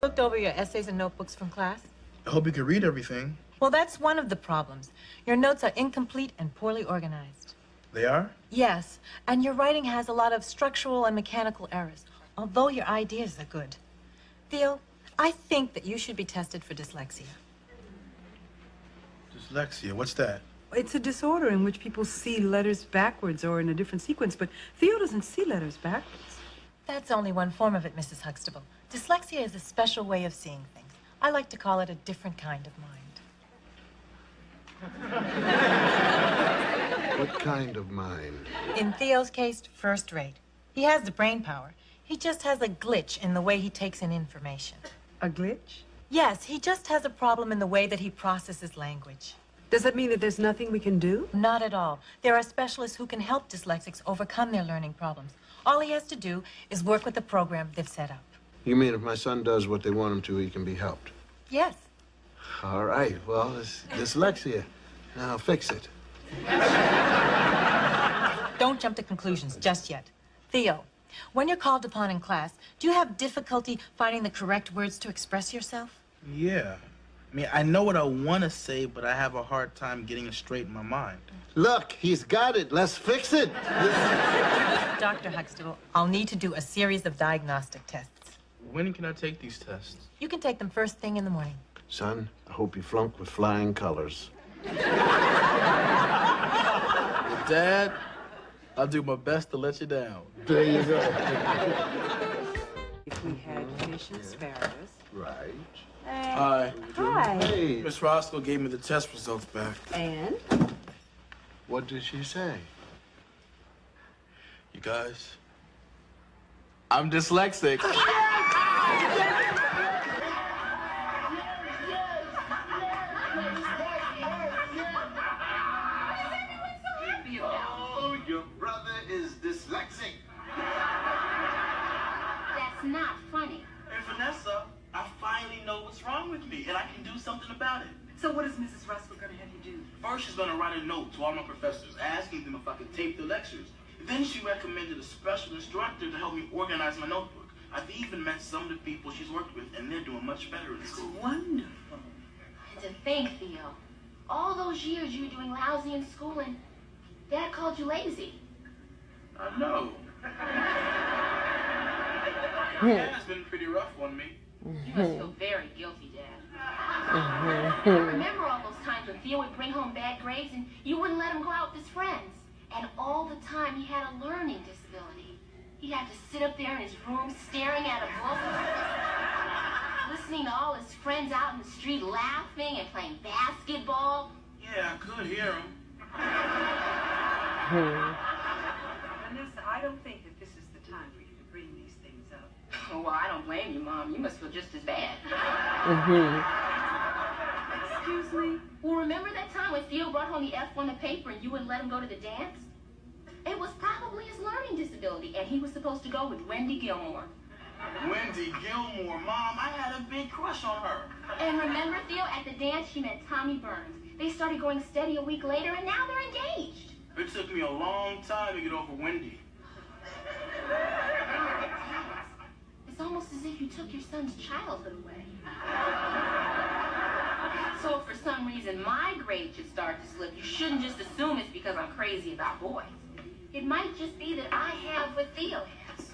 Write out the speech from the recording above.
looked over your essays and notebooks from class? I hope you can read everything. Well, that's one of the problems. Your notes are incomplete and poorly organized. They are? Yes, and your writing has a lot of structural and mechanical errors, although your ideas are good. Theo, I think that you should be tested for dyslexia. Dyslexia, what's that? It's a disorder in which people see letters backwards or in a different sequence, but Theo doesn't see letters backwards. That's only one form of it, Mrs. Huxtable. Dyslexia is a special way of seeing things. I like to call it a different kind of mind. What kind of mind? In Theo's case, first rate. He has the brain power. He just has a glitch in the way he takes in information. A glitch? Yes, he just has a problem in the way that he processes language. Does that mean that there's nothing we can do? Not at all. There are specialists who can help dyslexics overcome their learning problems. All he has to do is work with the program they've set up. You mean if my son does what they want him to, he can be helped? Yes. All right, well, it's dyslexia. Now fix it. Don't jump to conclusions just yet. Theo, when you're called upon in class, do you have difficulty finding the correct words to express yourself? Yeah. I mean, I know what I want to say, but I have a hard time getting it straight in my mind. Look, he's got it. Let's fix it. Dr. Huxtable, I'll need to do a series of diagnostic tests. When can I take these tests? You can take them first thing in the morning. Son, I hope you flunk with flying colors. Dad, I'll do my best to let you down. There you go. If we had fish and asparagus. Right. Hi. Hi. Hey, Miss Roscoe gave me the test results back. And? what did she say? You guys, I'm dyslexic. Oh, your brother is dyslexic. That's not funny. And Vanessa, I finally know what's wrong with me, and I can do something about it. So what is Mrs. Russell going to have you do? First, she's going to write a note to all my professors, asking them if I could tape the lectures. Then she recommended a special instructor to help me organize my notebook. I've even met some of the people she's worked with, and they're doing much better in school. Wonderful. And to think, Theo, all those years you were doing lousy in school and Dad called you lazy. I know. Yeah, it's been pretty rough on me. You must feel very guilty, Dad. I remember all those times when Theo would bring home bad grades and you wouldn't let him go out with his friends. And all the time he had a learning disability. He'd have to sit up there in his room staring at a book, listening to all his friends out in the street laughing and playing basketball. Yeah, I could hear him. Vanessa, I don't think that this is the time for you to bring these things up. Oh, well, I don't blame you, Mom. You must feel just as bad. Excuse me? Well, remember that time when Theo brought home the F on the paper and you wouldn't let him go to the dance? It was probably his learning disability, and he was supposed to go with Wendy Gilmore. Wendy Gilmore, Mom, I had a big crush on her. And remember, Theo, at the dance, she met Tommy Burns. They started going steady a week later, and now they're engaged. It took me a long time to get over Wendy. It's almost as if you took your son's childhood away. So if for some reason my grades should start to slip, you shouldn't just assume it's because I'm crazy about boys. It might just be that I have what Theo has.